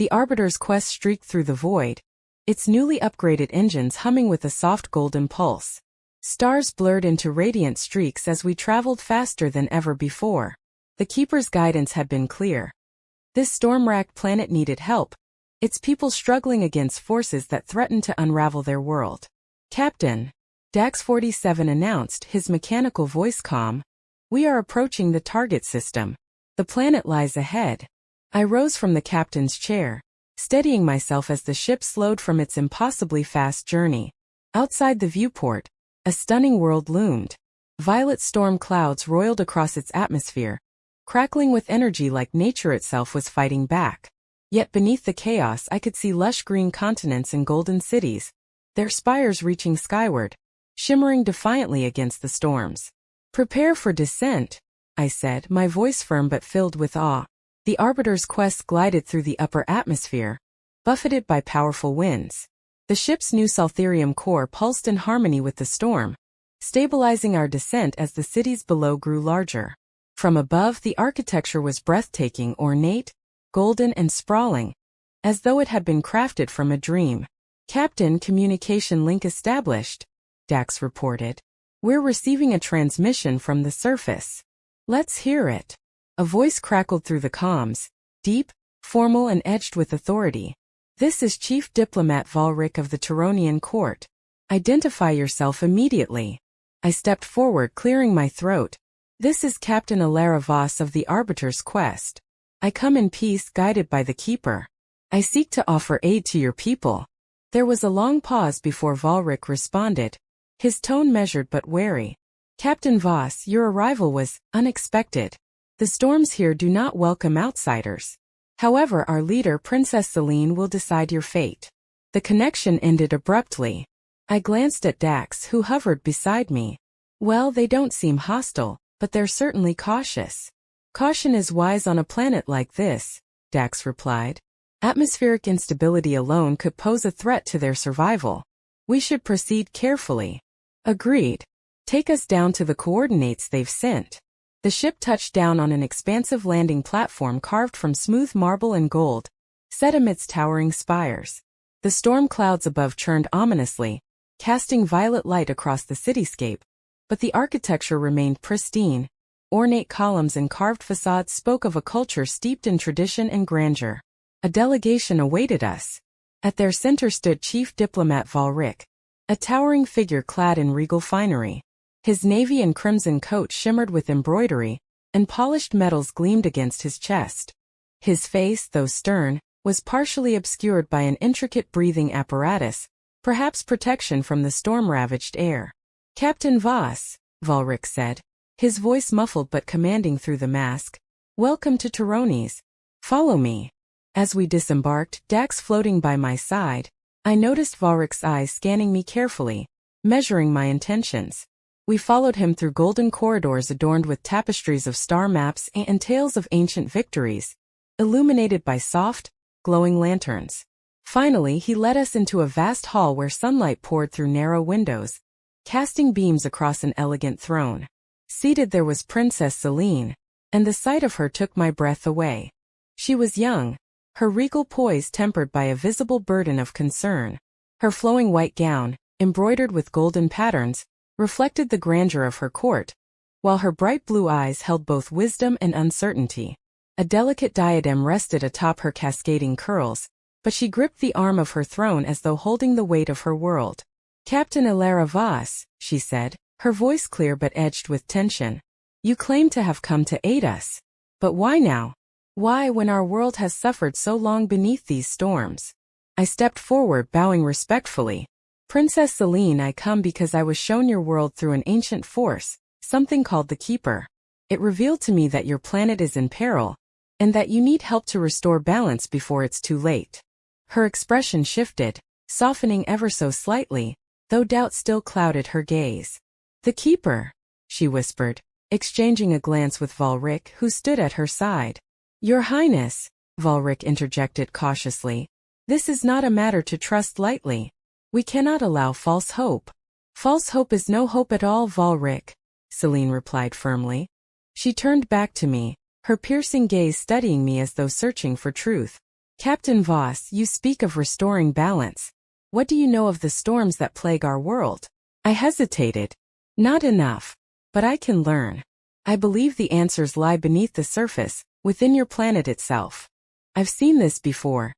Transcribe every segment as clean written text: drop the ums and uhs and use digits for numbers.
The Arbiter's quest streaked through the void, its newly upgraded engines humming with a soft golden pulse. Stars blurred into radiant streaks as we traveled faster than ever before. The Keeper's guidance had been clear. This storm-racked planet needed help, its people struggling against forces that threatened to unravel their world. "Captain," Dax 47 announced, his mechanical voice calm, "we are approaching the target system. The planet lies ahead." I rose from the captain's chair, steadying myself as the ship slowed from its impossibly fast journey. Outside the viewport, a stunning world loomed. Violet storm clouds roiled across its atmosphere, crackling with energy like nature itself was fighting back. Yet beneath the chaos I could see lush green continents and golden cities, their spires reaching skyward, shimmering defiantly against the storms. "Prepare for descent," I said, my voice firm but filled with awe. The Arbiter's quest glided through the upper atmosphere, buffeted by powerful winds. The ship's new Saltherium core pulsed in harmony with the storm, stabilizing our descent as the cities below grew larger. From above, the architecture was breathtaking, ornate, golden and sprawling, as though it had been crafted from a dream. "Captain, communication link established," Dax reported. "We're receiving a transmission from the surface." "Let's hear it." A voice crackled through the comms, deep, formal and edged with authority. "This is Chief Diplomat Valric of the Turonian Court. Identify yourself immediately." I stepped forward, clearing my throat. "This is Captain Elara Voss of the Arbiter's quest. I come in peace, guided by the Keeper. I seek to offer aid to your people." There was a long pause before Valric responded, his tone measured but wary. "Captain Voss, your arrival was unexpected. The storms here do not welcome outsiders. However, our leader, Princess Selene, will decide your fate." The connection ended abruptly. I glanced at Dax, who hovered beside me. "Well, they don't seem hostile, but they're certainly cautious." "Caution is wise on a planet like this," Dax replied. "Atmospheric instability alone could pose a threat to their survival. We should proceed carefully." "Agreed. Take us down to the coordinates they've sent." The ship touched down on an expansive landing platform carved from smooth marble and gold, set amidst towering spires. The storm clouds above churned ominously, casting violet light across the cityscape, but the architecture remained pristine. Ornate columns and carved facades spoke of a culture steeped in tradition and grandeur. A delegation awaited us. At their center stood Chief Diplomat Valric, a towering figure clad in regal finery. His navy and crimson coat shimmered with embroidery, and polished metals gleamed against his chest. His face, though stern, was partially obscured by an intricate breathing apparatus, perhaps protection from the storm-ravaged air. "Captain Voss," Valric said, his voice muffled but commanding through the mask, "welcome to Turones. Follow me." As we disembarked, Dax floating by my side, I noticed Valric's eyes scanning me carefully, measuring my intentions. We followed him through golden corridors adorned with tapestries of star maps and tales of ancient victories, illuminated by soft, glowing lanterns. Finally, he led us into a vast hall where sunlight poured through narrow windows, casting beams across an elegant throne. Seated there was Princess Selene, and the sight of her took my breath away. She was young, her regal poise tempered by a visible burden of concern. Her flowing white gown, embroidered with golden patterns, reflected the grandeur of her court, while her bright blue eyes held both wisdom and uncertainty. A delicate diadem rested atop her cascading curls, but she gripped the arm of her throne as though holding the weight of her world. "Captain Elara Voss," she said, her voice clear but edged with tension. "You claim to have come to aid us. But why now? Why, when our world has suffered so long beneath these storms?" I stepped forward, bowing respectfully. "Princess Selene, I come because I was shown your world through an ancient force, something called the Keeper. It revealed to me that your planet is in peril, and that you need help to restore balance before it's too late." Her expression shifted, softening ever so slightly, though doubt still clouded her gaze. "The Keeper," she whispered, exchanging a glance with Valric, who stood at her side. "Your Highness," Valric interjected cautiously, "this is not a matter to trust lightly. We cannot allow false hope." "False hope is no hope at all, Valric," Selene replied firmly. She turned back to me, her piercing gaze studying me as though searching for truth. Captain Voss, you speak of restoring balance. What do you know of the storms that plague our world? I hesitated. Not enough. But I can learn. I believe the answers lie beneath the surface, within your planet itself. I've seen this before.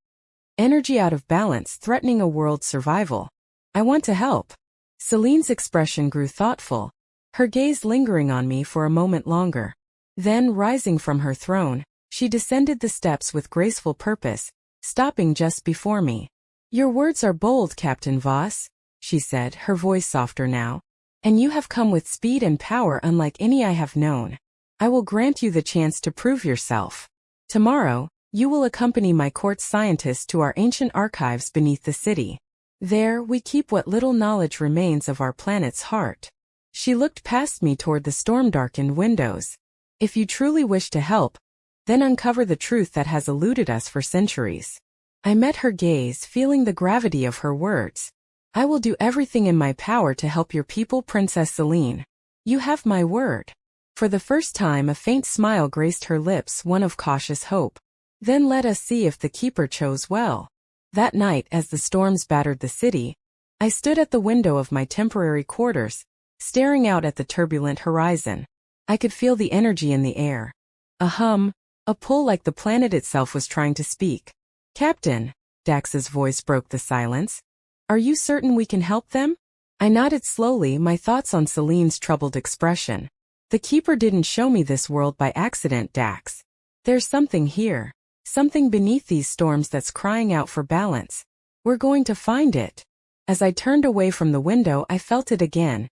Energy out of balance threatening a world's survival. I want to help. Selene's expression grew thoughtful, her gaze lingering on me for a moment longer. Then, rising from her throne, she descended the steps with graceful purpose, stopping just before me. Your words are bold, Captain Voss, she said, her voice softer now. And you have come with speed and power unlike any I have known. I will grant you the chance to prove yourself. Tomorrow, you will accompany my court's scientists to our ancient archives beneath the city. There, we keep what little knowledge remains of our planet's heart. She looked past me toward the storm-darkened windows. If you truly wish to help, then uncover the truth that has eluded us for centuries. I met her gaze, feeling the gravity of her words. I will do everything in my power to help your people, Princess Selene. You have my word. For the first time a faint smile graced her lips, one of cautious hope. Then let us see if the keeper chose well. That night, as the storms battered the city, I stood at the window of my temporary quarters, staring out at the turbulent horizon. I could feel the energy in the air. A hum, a pull like the planet itself was trying to speak. Captain, Dax's voice broke the silence. Are you certain we can help them? I nodded slowly, my thoughts on Selene's troubled expression. The Keeper didn't show me this world by accident, Dax. There's something here. Something beneath these storms that's crying out for balance. We're going to find it. As I turned away from the window, I felt it again.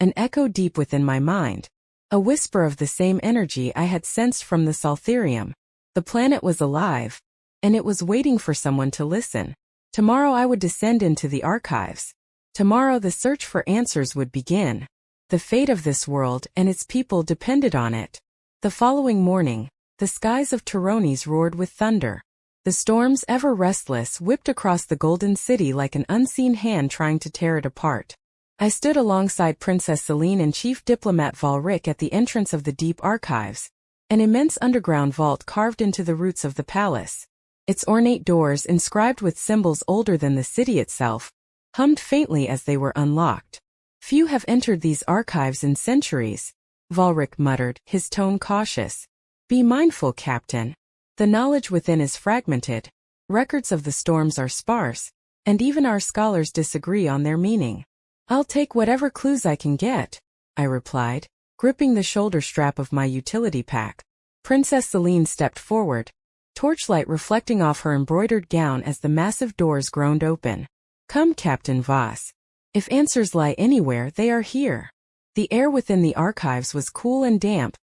An echo deep within my mind. A whisper of the same energy I had sensed from the Soltherium. The planet was alive, and it was waiting for someone to listen. Tomorrow I would descend into the archives. Tomorrow the search for answers would begin. The fate of this world and its people depended on it. The following morning, the skies of Tyrones roared with thunder. The storms, ever restless, whipped across the golden city like an unseen hand trying to tear it apart. I stood alongside Princess Selene and Chief Diplomat Valric at the entrance of the deep archives, an immense underground vault carved into the roots of the palace. Its ornate doors, inscribed with symbols older than the city itself, hummed faintly as they were unlocked. Few have entered these archives in centuries, Valric muttered, his tone cautious. Be mindful, Captain. The knowledge within is fragmented, records of the storms are sparse, and even our scholars disagree on their meaning. I'll take whatever clues I can get, I replied, gripping the shoulder strap of my utility pack. Princess Selene stepped forward, torchlight reflecting off her embroidered gown as the massive doors groaned open. Come, Captain Voss. If answers lie anywhere, they are here. The air within the archives was cool and damp,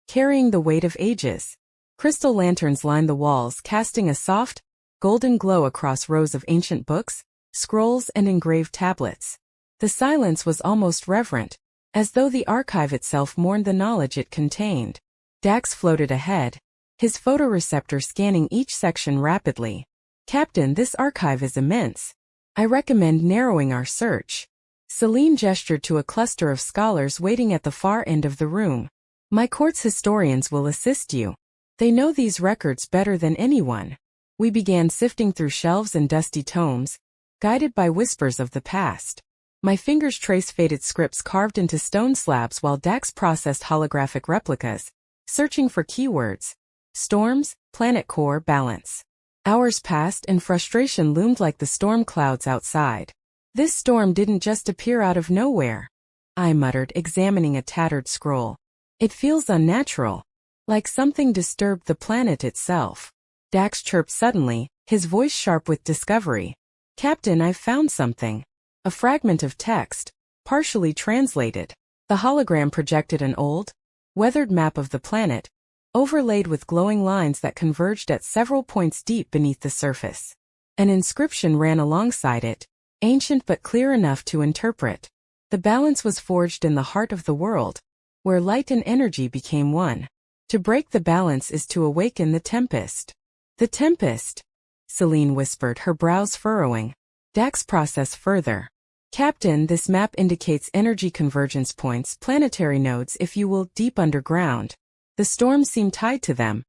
carrying the weight of ages. Crystal lanterns lined the walls, casting a soft, golden glow across rows of ancient books, scrolls, and engraved tablets. The silence was almost reverent, as though the archive itself mourned the knowledge it contained. Dax floated ahead, his photoreceptor scanning each section rapidly. Captain, this archive is immense. I recommend narrowing our search. Selene gestured to a cluster of scholars waiting at the far end of the room. My court's historians will assist you. They know these records better than anyone. We began sifting through shelves and dusty tomes, guided by whispers of the past. My fingers traced faded scripts carved into stone slabs while Dax processed holographic replicas, searching for keywords. Storms, planet core, balance. Hours passed and frustration loomed like the storm clouds outside. This storm didn't just appear out of nowhere, I muttered, examining a tattered scroll. It feels unnatural, like something disturbed the planet itself. Dax chirped suddenly, his voice sharp with discovery. Captain, I've found something. A fragment of text, partially translated. The hologram projected an old, weathered map of the planet, overlaid with glowing lines that converged at several points deep beneath the surface. An inscription ran alongside it, ancient but clear enough to interpret. The balance was forged in the heart of the world, where light and energy became one. To break the balance is to awaken the tempest. The tempest, Selene whispered, her brows furrowing. Dax processed further. Captain, this map indicates energy convergence points, planetary nodes if you will, deep underground. The storms seem tied to them,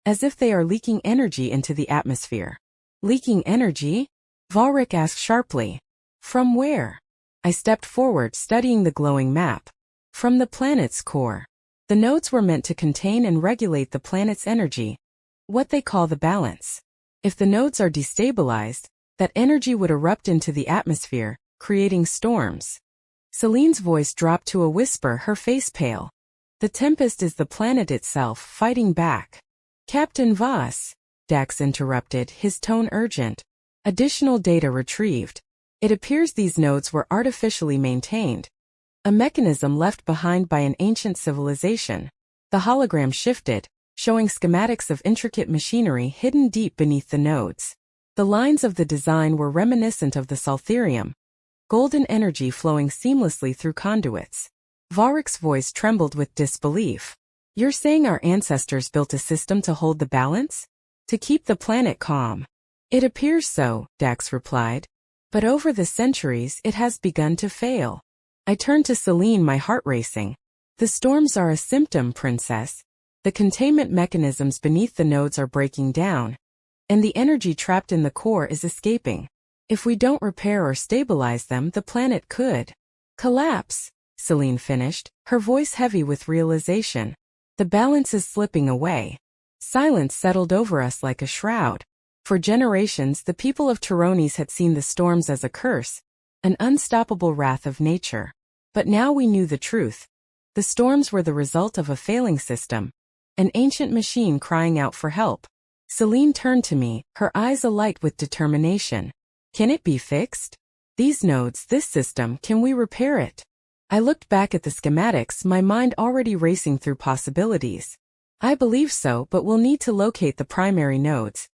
as if they are leaking energy into the atmosphere. Leaking energy? Valric asked sharply. From where? I stepped forward, studying the glowing map. From the planet's core. The nodes were meant to contain and regulate the planet's energy, what they call the balance. If the nodes are destabilized, that energy would erupt into the atmosphere, creating storms. Selene's voice dropped to a whisper, her face pale. The tempest is the planet itself fighting back. Captain Voss, Dax interrupted, his tone urgent. Additional data retrieved. It appears these nodes were artificially maintained. A mechanism left behind by an ancient civilization. The hologram shifted, showing schematics of intricate machinery hidden deep beneath the nodes. The lines of the design were reminiscent of the Soltherium, golden energy flowing seamlessly through conduits. Valric's voice trembled with disbelief. You're saying our ancestors built a system to hold the balance? To keep the planet calm? It appears so, Dax replied. But over the centuries it has begun to fail. I turned to Selene, my heart racing. The storms are a symptom, Princess. The containment mechanisms beneath the nodes are breaking down, and the energy trapped in the core is escaping. If we don't repair or stabilize them, the planet could collapse, Selene finished, her voice heavy with realization. The balance is slipping away. Silence settled over us like a shroud. For generations, the people of Tyrones had seen the storms as a curse, an unstoppable wrath of nature. But now we knew the truth. The storms were the result of a failing system, an ancient machine crying out for help. Selene turned to me, her eyes alight with determination. Can it be fixed? These nodes, this system, can we repair it? I looked back at the schematics, my mind already racing through possibilities. I believe so, but we'll need to locate the primary nodes,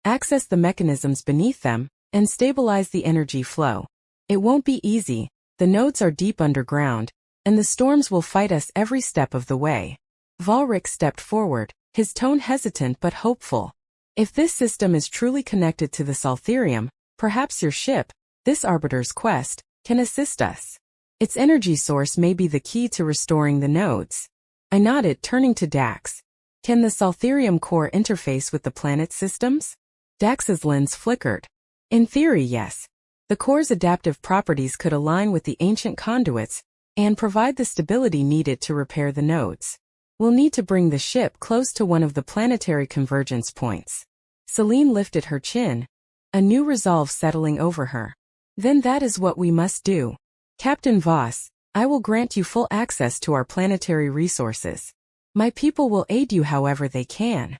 access the mechanisms beneath them, and stabilize the energy flow. It won't be easy. The nodes are deep underground, and the storms will fight us every step of the way. Valric stepped forward, his tone hesitant but hopeful. If this system is truly connected to the Soltherium, perhaps your ship, this Arbiter's quest, can assist us. Its energy source may be the key to restoring the nodes. I nodded, turning to Dax. Can the Soltherium core interface with the planet's systems? Dax's lens flickered. In theory, yes. The core's adaptive properties could align with the ancient conduits and provide the stability needed to repair the nodes. We'll need to bring the ship close to one of the planetary convergence points. Selene lifted her chin, a new resolve settling over her. Then that is what we must do. Captain Voss, I will grant you full access to our planetary resources. My people will aid you however they can.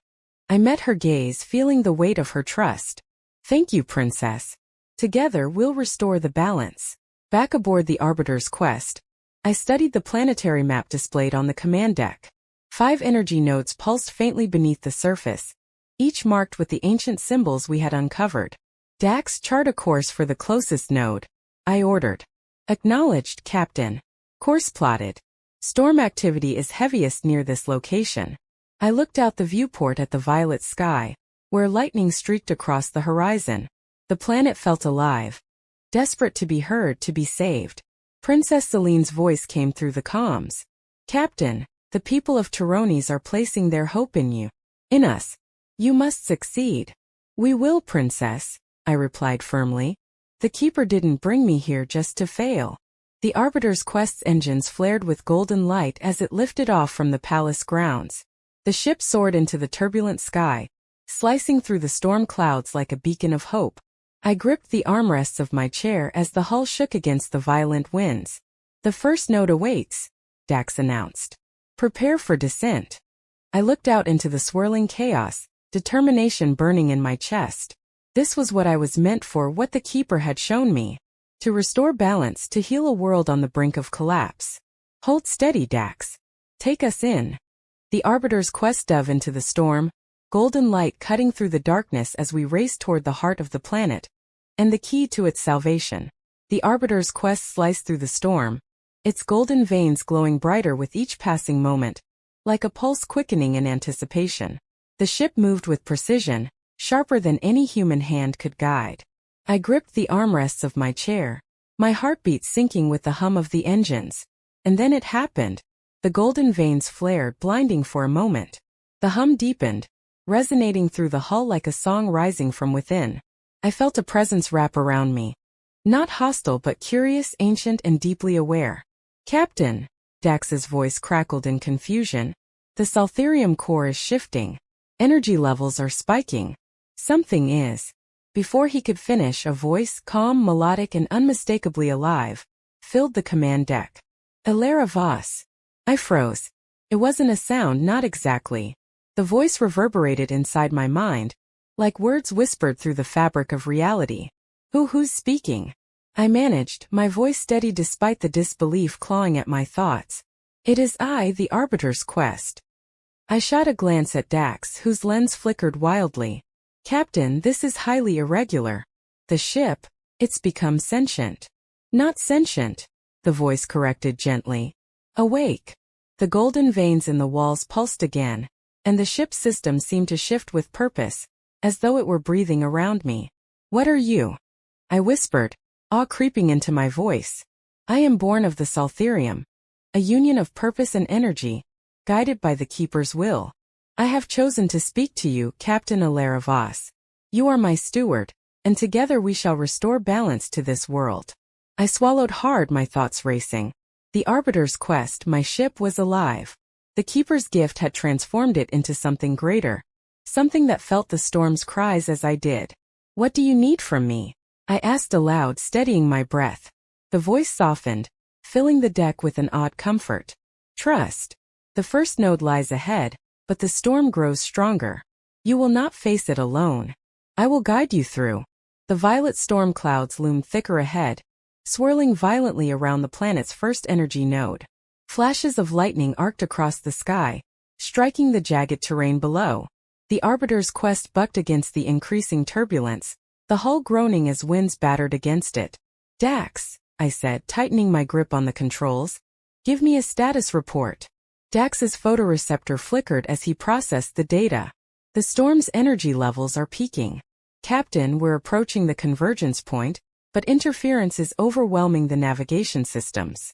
I met her gaze, feeling the weight of her trust. Thank you, Princess. Together we'll restore the balance. Back aboard the Arbiter's quest, I studied the planetary map displayed on the command deck. 5 energy nodes pulsed faintly beneath the surface, each marked with the ancient symbols we had uncovered. Dax, chart a course for the closest node, I ordered. Acknowledged, Captain. Course plotted. Storm activity is heaviest near this location. I looked out the viewport at the violet sky, where lightning streaked across the horizon. The planet felt alive, desperate to be heard, to be saved. Princess Selene's voice came through the comms. Captain, the people of Tyrones are placing their hope in you. In us. You must succeed. We will, Princess, I replied firmly. The Keeper didn't bring me here just to fail. The Arbiter's quest's engines flared with golden light as it lifted off from the palace grounds. The ship soared into the turbulent sky, slicing through the storm clouds like a beacon of hope. I gripped the armrests of my chair as the hull shook against the violent winds. The first node awaits, Dax announced. Prepare for descent. I looked out into the swirling chaos, determination burning in my chest. This was what I was meant for, what the Keeper had shown me. To restore balance, to heal a world on the brink of collapse. Hold steady, Dax. Take us in. The Arbiter's quest dove into the storm, golden light cutting through the darkness as we raced toward the heart of the planet, and the key to its salvation. The Arbiter's quest sliced through the storm, its golden veins glowing brighter with each passing moment, like a pulse quickening in anticipation. The ship moved with precision, sharper than any human hand could guide. I gripped the armrests of my chair, my heartbeat syncing with the hum of the engines. And then it happened. The golden veins flared, blinding for a moment. The hum deepened, resonating through the hull like a song rising from within. I felt a presence wrap around me. Not hostile but curious, ancient, and deeply aware. Captain, Dax's voice crackled in confusion. The Saltharium core is shifting. Energy levels are spiking. Something is. Before he could finish, a voice, calm, melodic, and unmistakably alive, filled the command deck. Elara Voss. I froze. It wasn't a sound, not exactly. The voice reverberated inside my mind, like words whispered through the fabric of reality. Who's speaking? I managed, my voice steady despite the disbelief clawing at my thoughts. It is I, the Arbiter's quest. I shot a glance at Dax, whose lens flickered wildly. Captain, this is highly irregular. The ship, it's become sentient. Not sentient, the voice corrected gently. Awake. The golden veins in the walls pulsed again, and the ship's system seemed to shift with purpose, as though it were breathing around me. What are you? I whispered, awe creeping into my voice. I am born of the Saltharium, a union of purpose and energy, guided by the Keeper's will. I have chosen to speak to you, Captain Elara Voss. You are my steward, and together we shall restore balance to this world. I swallowed hard, my thoughts racing. The Arbiter's quest, my ship, was alive. The Keeper's gift had transformed it into something greater, something that felt the storm's cries as I did. What do you need from me? I asked aloud, steadying my breath. The voice softened, filling the deck with an odd comfort. Trust. The first node lies ahead, but the storm grows stronger. You will not face it alone. I will guide you through. The violet storm clouds loomed thicker ahead, swirling violently around the planet's first energy node. Flashes of lightning arced across the sky, striking the jagged terrain below. The Arbiter's quest bucked against the increasing turbulence, the hull groaning as winds battered against it. Dax, I said, tightening my grip on the controls. Give me a status report. Dax's photoreceptor flickered as he processed the data. The storm's energy levels are peaking. Captain, we're approaching the convergence point, but interference is overwhelming the navigation systems.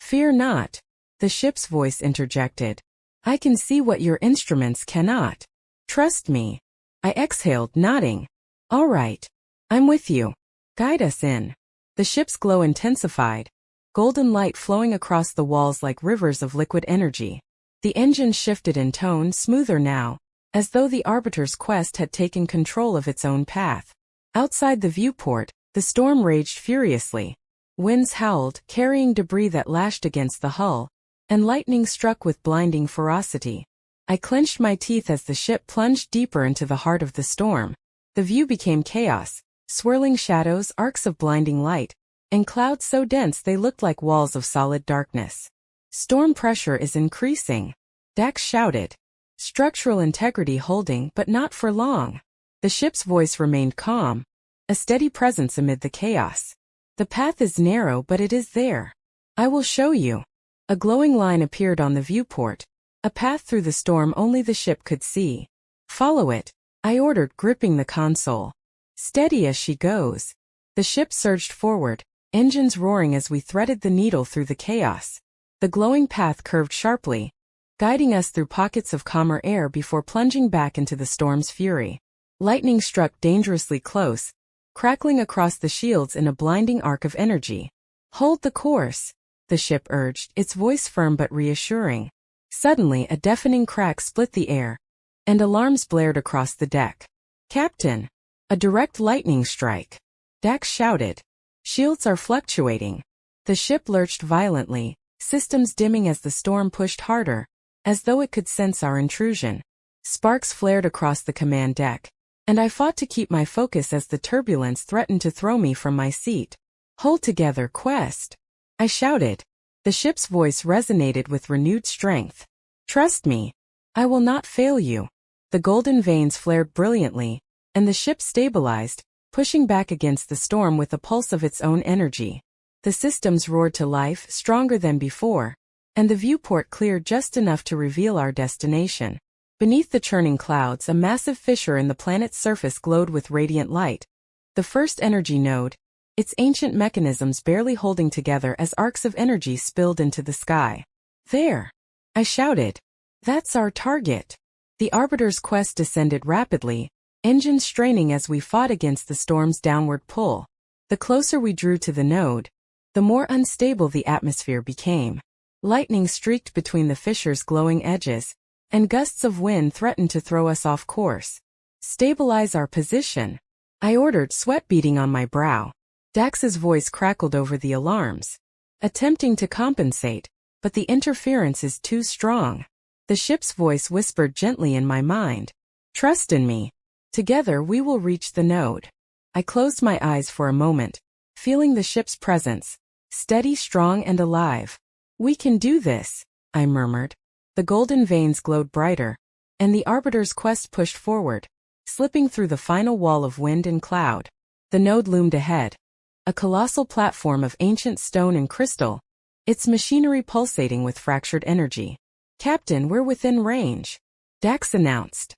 Fear not, the ship's voice interjected. I can see what your instruments cannot. Trust me. I exhaled, nodding. All right. I'm with you. Guide us in. The ship's glow intensified, golden light flowing across the walls like rivers of liquid energy. The engine shifted in tone, smoother now, as though the Arbiter's quest had taken control of its own path. Outside the viewport, the storm raged furiously. Winds howled, carrying debris that lashed against the hull, and lightning struck with blinding ferocity. I clenched my teeth as the ship plunged deeper into the heart of the storm. The view became chaos, swirling shadows, arcs of blinding light, and clouds so dense they looked like walls of solid darkness. Storm pressure is increasing, Dax shouted. Structural integrity holding, but not for long. The ship's voice remained calm, a steady presence amid the chaos. The path is narrow, but it is there. I will show you. A glowing line appeared on the viewport, a path through the storm only the ship could see. Follow it, I ordered, gripping the console. Steady as she goes. The ship surged forward, engines roaring as we threaded the needle through the chaos. The glowing path curved sharply, guiding us through pockets of calmer air before plunging back into the storm's fury. Lightning struck dangerously close, crackling across the shields in a blinding arc of energy. Hold the course, the ship urged, its voice firm but reassuring. Suddenly, a deafening crack split the air, and alarms blared across the deck. Captain! A direct lightning strike! Dax shouted. Shields are fluctuating. The ship lurched violently, systems dimming as the storm pushed harder, as though it could sense our intrusion. Sparks flared across the command deck, and I fought to keep my focus as the turbulence threatened to throw me from my seat. Hold together, Quest! I shouted. The ship's voice resonated with renewed strength. Trust me. I will not fail you. The golden veins flared brilliantly, and the ship stabilized, pushing back against the storm with a pulse of its own energy. The systems roared to life, stronger than before, and the viewport cleared just enough to reveal our destination. Beneath the churning clouds, a massive fissure in the planet's surface glowed with radiant light. The first energy node, its ancient mechanisms barely holding together as arcs of energy spilled into the sky. There! I shouted. That's our target. The Arbiter's quest descended rapidly, engines straining as we fought against the storm's downward pull. The closer we drew to the node, the more unstable the atmosphere became. Lightning streaked between the fissure's glowing edges, and gusts of wind threatened to throw us off course. "Stabilize our position," I ordered, sweat beading on my brow. Dax's voice crackled over the alarms, attempting to compensate, but the interference is too strong. The ship's voice whispered gently in my mind, "Trust in me. Together we will reach the node." I closed my eyes for a moment, feeling the ship's presence, steady, strong, and alive. "We can do this," I murmured. The golden veins glowed brighter, and the Arbiter's quest pushed forward, slipping through the final wall of wind and cloud. The node loomed ahead, a colossal platform of ancient stone and crystal, its machinery pulsating with fractured energy. "Captain, we're within range," Dax announced.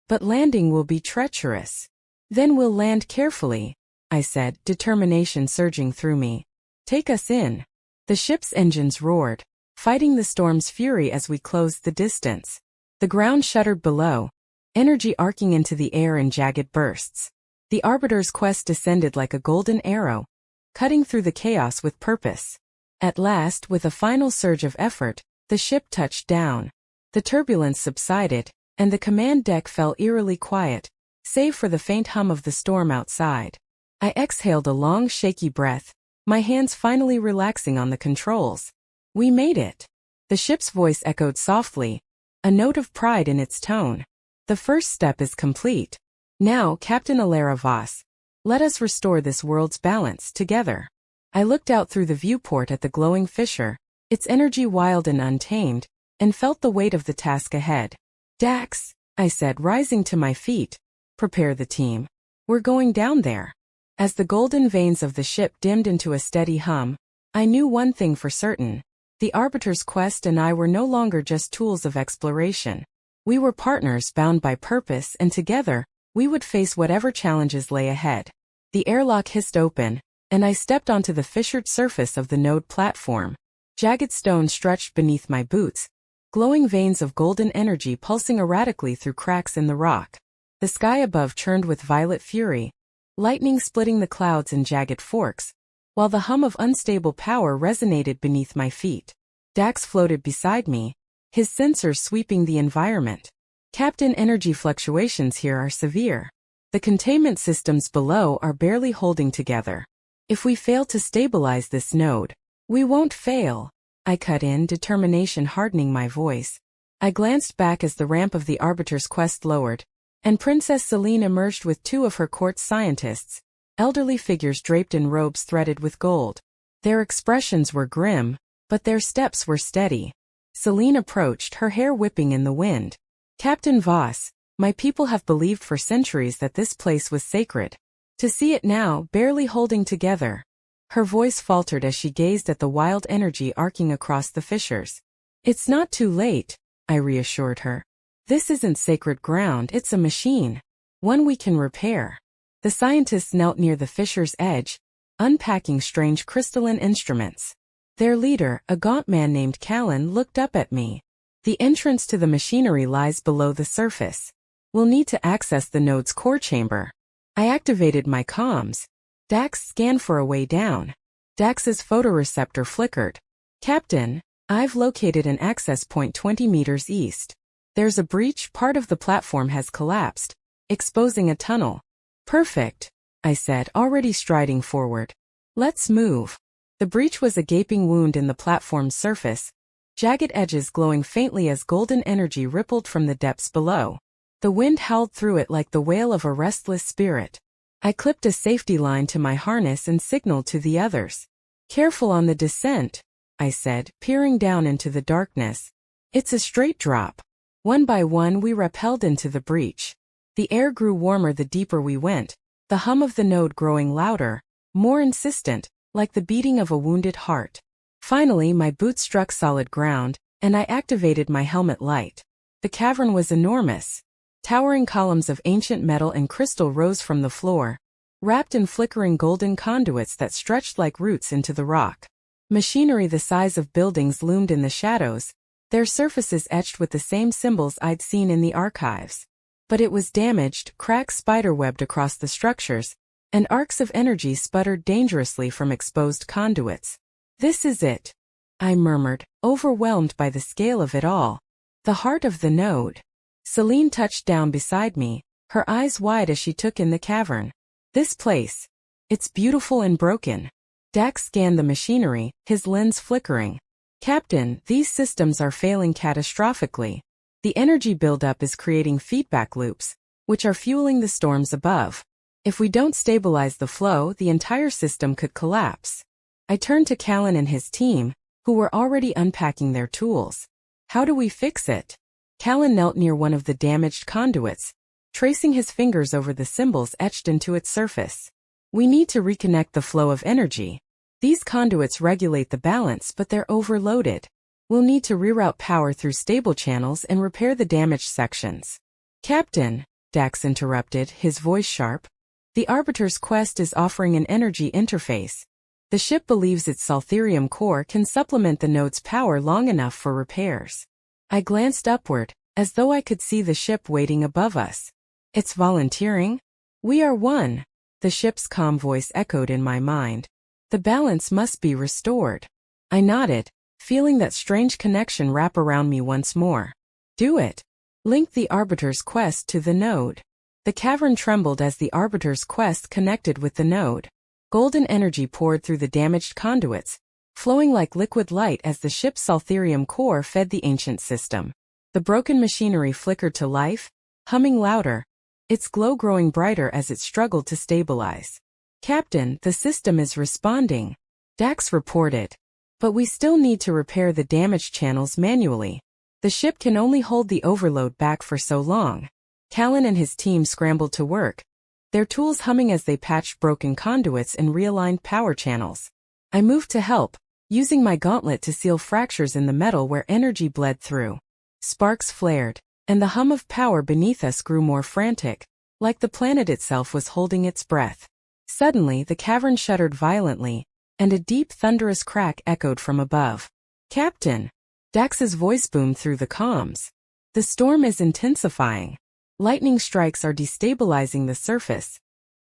"But landing will be treacherous." "Then we'll land carefully," I said, determination surging through me. "Take us in." The ship's engines roared, fighting the storm's fury as we closed the distance. The ground shuddered below, energy arcing into the air in jagged bursts. The Arbiter's quest descended like a golden arrow, cutting through the chaos with purpose. At last, with a final surge of effort, the ship touched down. The turbulence subsided, and the command deck fell eerily quiet, save for the faint hum of the storm outside. I exhaled a long, shaky breath, my hands finally relaxing on the controls. "We made it." The ship's voice echoed softly, a note of pride in its tone. "The first step is complete. Now, Captain Elara Voss, let us restore this world's balance together." I looked out through the viewport at the glowing fissure, its energy wild and untamed, and felt the weight of the task ahead. "Dax," I said, rising to my feet, "prepare the team. We're going down there." As the golden veins of the ship dimmed into a steady hum, I knew one thing for certain. The Arbiter's quest and I were no longer just tools of exploration. We were partners bound by purpose, and together, we would face whatever challenges lay ahead. The airlock hissed open, and I stepped onto the fissured surface of the node platform. Jagged stone stretched beneath my boots, glowing veins of golden energy pulsing erratically through cracks in the rock. The sky above churned with violet fury, lightning splitting the clouds in jagged forks, while the hum of unstable power resonated beneath my feet. Dax floated beside me, his sensors sweeping the environment. "Captain, energy fluctuations here are severe. The containment systems below are barely holding together. If we fail to stabilize this node, we won't fail," I cut in, determination hardening my voice. I glanced back as the ramp of the Arbiter's quest lowered, and Princess Selene emerged with two of her court scientists, elderly figures draped in robes threaded with gold. Their expressions were grim, but their steps were steady. Selene approached, her hair whipping in the wind. "Captain Voss, my people have believed for centuries that this place was sacred. To see it now, barely holding together." Her voice faltered as she gazed at the wild energy arcing across the fissures. "It's not too late," I reassured her. "This isn't sacred ground, it's a machine. One we can repair." The scientists knelt near the fissure's edge, unpacking strange crystalline instruments. Their leader, a gaunt man named Callan, looked up at me. "The entrance to the machinery lies below the surface. We'll need to access the node's core chamber." I activated my comms. Dax scanned for a way down. Dax's photoreceptor flickered. "Captain, I've located an access point 20 meters east. There's a breach, part of the platform has collapsed, exposing a tunnel." "Perfect," I said, already striding forward. "Let's move." The breach was a gaping wound in the platform's surface, jagged edges glowing faintly as golden energy rippled from the depths below. The wind howled through it like the wail of a restless spirit. I clipped a safety line to my harness and signaled to the others. "Careful on the descent," I said, peering down into the darkness. "It's a straight drop." One by one we rappelled into the breach. The air grew warmer the deeper we went, the hum of the node growing louder, more insistent, like the beating of a wounded heart. Finally my boots struck solid ground, and I activated my helmet light. The cavern was enormous. Towering columns of ancient metal and crystal rose from the floor, wrapped in flickering golden conduits that stretched like roots into the rock. Machinery the size of buildings loomed in the shadows, their surfaces etched with the same symbols I'd seen in the archives. But it was damaged, cracks spiderwebbed across the structures, and arcs of energy sputtered dangerously from exposed conduits. "This is it," I murmured, overwhelmed by the scale of it all. "The heart of the node." Selene touched down beside me, her eyes wide as she took in the cavern. "This place. It's beautiful and broken." Dax scanned the machinery, his lens flickering. "Captain, these systems are failing catastrophically. The energy buildup is creating feedback loops, which are fueling the storms above. If we don't stabilize the flow, the entire system could collapse." I turned to Callan and his team, who were already unpacking their tools. "How do we fix it?" Callan knelt near one of the damaged conduits, tracing his fingers over the symbols etched into its surface. "We need to reconnect the flow of energy. These conduits regulate the balance, but they're overloaded. We'll need to reroute power through stable channels and repair the damaged sections." "Captain," Dax interrupted, his voice sharp, "the Arbiter's quest is offering an energy interface. The ship believes its Saltherium core can supplement the node's power long enough for repairs." I glanced upward, as though I could see the ship waiting above us. "It's volunteering? We are one," the ship's calm voice echoed in my mind. "The balance must be restored." I nodded, feeling that strange connection wrap around me once more. "Do it. Link the Arbiter's quest to the node." The cavern trembled as the Arbiter's quest connected with the node. Golden energy poured through the damaged conduits, flowing like liquid light as the ship's Saltherium core fed the ancient system. The broken machinery flickered to life, humming louder, its glow growing brighter as it struggled to stabilize. "Captain, the system is responding," Dax reported. "But we still need to repair the damaged channels manually. The ship can only hold the overload back for so long." Callan and his team scrambled to work, their tools humming as they patched broken conduits and realigned power channels. I moved to help, using my gauntlet to seal fractures in the metal where energy bled through. Sparks flared, and the hum of power beneath us grew more frantic, like the planet itself was holding its breath. Suddenly the cavern shuddered violently, and a deep thunderous crack echoed from above. "Captain!" Dax's voice boomed through the comms. "The storm is intensifying. Lightning strikes are destabilizing the surface.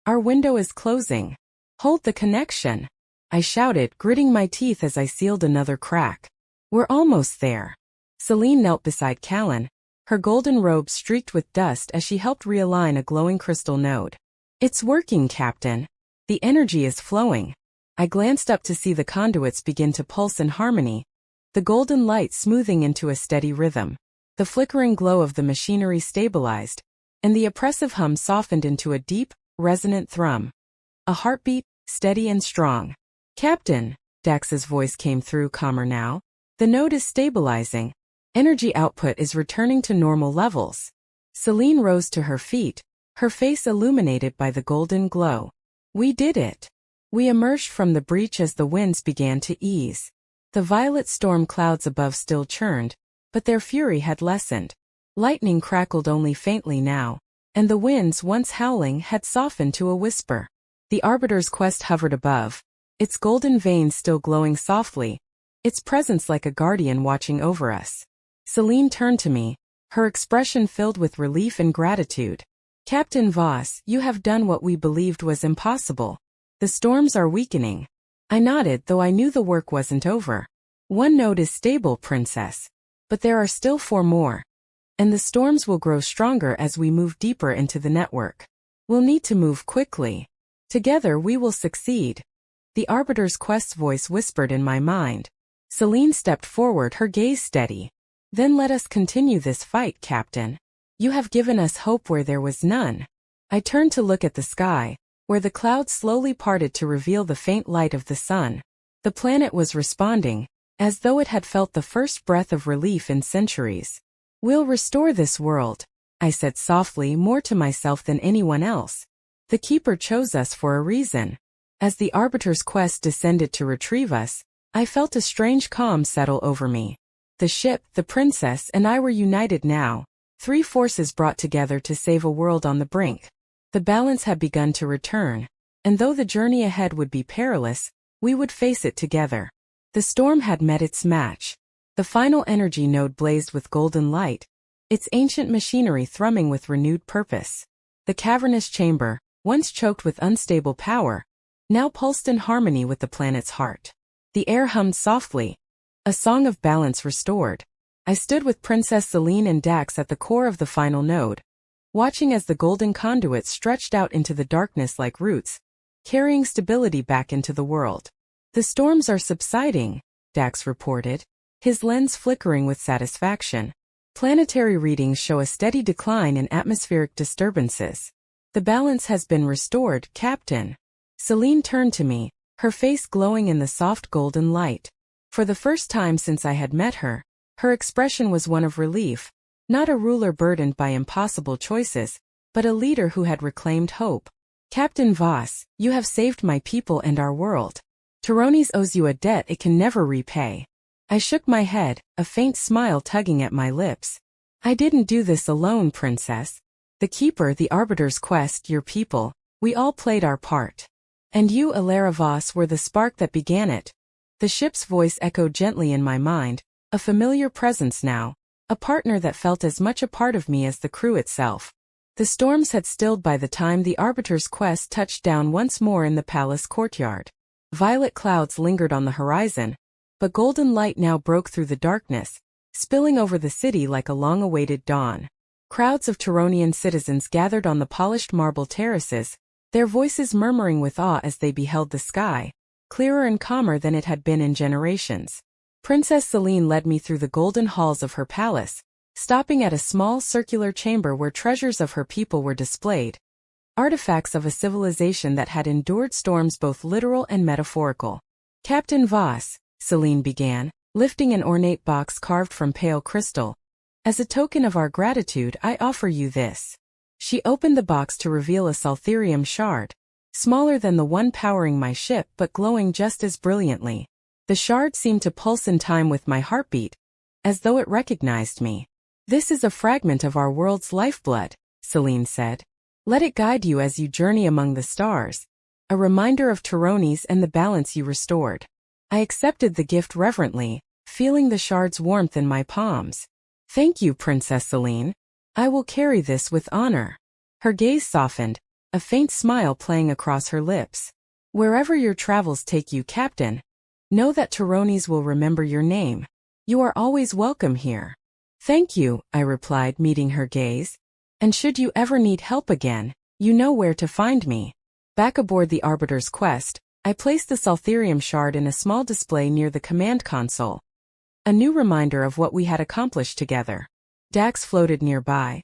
Our window is closing. Hold the connection," I shouted, gritting my teeth as I sealed another crack. "We're almost there." Selene knelt beside Callan, her golden robe streaked with dust as she helped realign a glowing crystal node. "It's working, Captain. The energy is flowing." I glanced up to see the conduits begin to pulse in harmony, the golden light smoothing into a steady rhythm. The flickering glow of the machinery stabilized, and the oppressive hum softened into a deep, resonant thrum. A heartbeat, steady and strong. "Captain," Dax's voice came through calmer now, "the node is stabilizing. Energy output is returning to normal levels." Selene rose to her feet, her face illuminated by the golden glow. "We did it." We emerged from the breach as the winds began to ease. The violet storm clouds above still churned, but their fury had lessened. Lightning crackled only faintly now, and the winds once howling had softened to a whisper. The Arbiter's quest hovered above, its golden veins still glowing softly, its presence like a guardian watching over us. Selene turned to me, her expression filled with relief and gratitude. "Captain Voss, you have done what we believed was impossible. The storms are weakening." I nodded, though I knew the work wasn't over. "One node is stable, Princess. But there are still 4 more. And the storms will grow stronger as we move deeper into the network. We'll need to move quickly. Together we will succeed." The Arbiter's quest's voice whispered in my mind. Selene stepped forward, her gaze steady. "Then let us continue this fight, Captain. You have given us hope where there was none." I turned to look at the sky, where the clouds slowly parted to reveal the faint light of the sun. The planet was responding, as though it had felt the first breath of relief in centuries. "We'll restore this world," I said softly, more to myself than anyone else. "The Keeper chose us for a reason." As the Arbiter's quest descended to retrieve us, I felt a strange calm settle over me. The ship, the princess, and I were united now, 3 forces brought together to save a world on the brink. The balance had begun to return, and though the journey ahead would be perilous, we would face it together. The storm had met its match. The final energy node blazed with golden light, its ancient machinery thrumming with renewed purpose. The cavernous chamber, once choked with unstable power, now pulsed in harmony with the planet's heart. The air hummed softly, a song of balance restored. I stood with Princess Selene and Dax at the core of the final node, watching as the golden conduit stretched out into the darkness like roots, carrying stability back into the world. The storms are subsiding, Dax reported, his lens flickering with satisfaction. Planetary readings show a steady decline in atmospheric disturbances. The balance has been restored, Captain. Selene turned to me, her face glowing in the soft golden light. For the first time since I had met her, her expression was one of relief, not a ruler burdened by impossible choices, but a leader who had reclaimed hope. Captain Voss, you have saved my people and our world. Tyrones owes you a debt it can never repay. I shook my head, a faint smile tugging at my lips. I didn't do this alone, Princess. The Keeper, the Arbiter's quest, your people, we all played our part. And you, Elara Voss, were the spark that began it. The ship's voice echoed gently in my mind, a familiar presence now, a partner that felt as much a part of me as the crew itself. The storms had stilled by the time the Arbiter's quest touched down once more in the palace courtyard. Violet clouds lingered on the horizon, but golden light now broke through the darkness, spilling over the city like a long-awaited dawn. Crowds of Tyronian citizens gathered on the polished marble terraces, their voices murmuring with awe as they beheld the sky, clearer and calmer than it had been in generations. Princess Selene led me through the golden halls of her palace, stopping at a small circular chamber where treasures of her people were displayed, artifacts of a civilization that had endured storms both literal and metaphorical. Captain Voss, Selene began, lifting an ornate box carved from pale crystal. As a token of our gratitude, I offer you this. She opened the box to reveal a saltherium shard, smaller than the one powering my ship but glowing just as brilliantly. The shard seemed to pulse in time with my heartbeat, as though it recognized me. This is a fragment of our world's lifeblood, Selene said. Let it guide you as you journey among the stars, a reminder of Tyrones and the balance you restored. I accepted the gift reverently, feeling the shard's warmth in my palms. Thank you, Princess Selene. I will carry this with honor. Her gaze softened, a faint smile playing across her lips. Wherever your travels take you, Captain, know that Tyrones will remember your name. You are always welcome here. Thank you, I replied, meeting her gaze. And should you ever need help again, you know where to find me. Back aboard the Arbiter's quest, I placed the saltherium shard in a small display near the command console, a new reminder of what we had accomplished together. Dax floated nearby,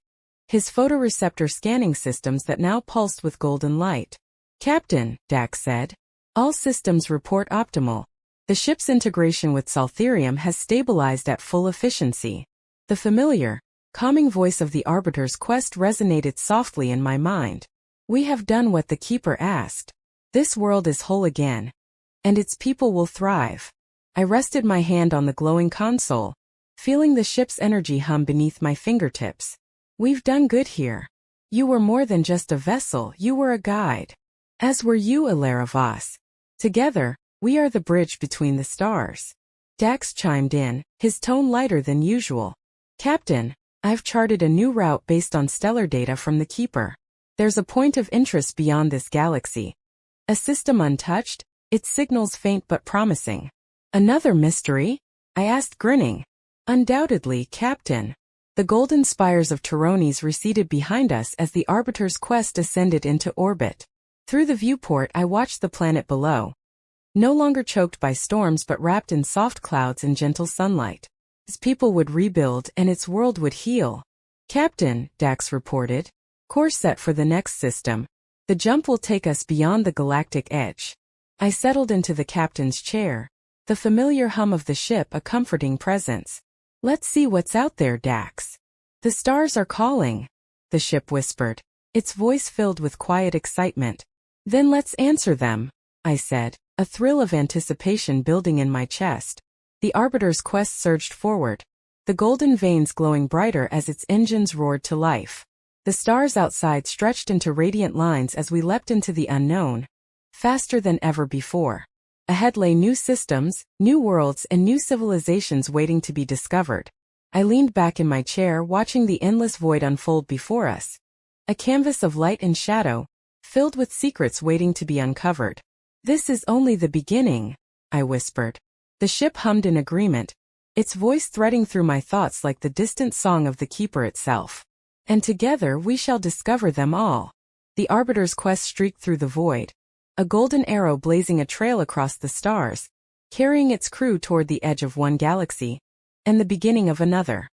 his photoreceptor scanning systems that now pulsed with golden light. Captain, Dax said, all systems report optimal. The ship's integration with saltherium has stabilized at full efficiency. The familiar, calming voice of the Arbiter's quest resonated softly in my mind. We have done what the Keeper asked. This world is whole again, and its people will thrive. I rested my hand on the glowing console, feeling the ship's energy hum beneath my fingertips. We've done good here. You were more than just a vessel, you were a guide. As were you, Elara Voss. Together, we are the bridge between the stars. Dax chimed in, his tone lighter than usual. Captain, I've charted a new route based on stellar data from the Keeper. There's a point of interest beyond this galaxy. A system untouched, its signals faint but promising. Another mystery? I asked, grinning. Undoubtedly, Captain. The golden spires of Tyrones receded behind us as the Arbiter's quest ascended into orbit. Through the viewport I watched the planet below, no longer choked by storms but wrapped in soft clouds and gentle sunlight. Its people would rebuild and its world would heal. Captain, Dax reported. Course set for the next system. The jump will take us beyond the galactic edge. I settled into the captain's chair, the familiar hum of the ship a comforting presence. Let's see what's out there, Dax. The stars are calling, the ship whispered, its voice filled with quiet excitement. Then let's answer them, I said, a thrill of anticipation building in my chest. The Arbiter's quest surged forward, the golden veins glowing brighter as its engines roared to life. The stars outside stretched into radiant lines as we leapt into the unknown, faster than ever before. Ahead lay new systems, new worlds, and new civilizations waiting to be discovered. I leaned back in my chair, watching the endless void unfold before us. A canvas of light and shadow, filled with secrets waiting to be uncovered. This is only the beginning, I whispered. The ship hummed in agreement, its voice threading through my thoughts like the distant song of the keeper itself. And together we shall discover them all. The Arbiter's quest streaked through the void, a golden arrow blazing a trail across the stars, carrying its crew toward the edge of one galaxy and the beginning of another.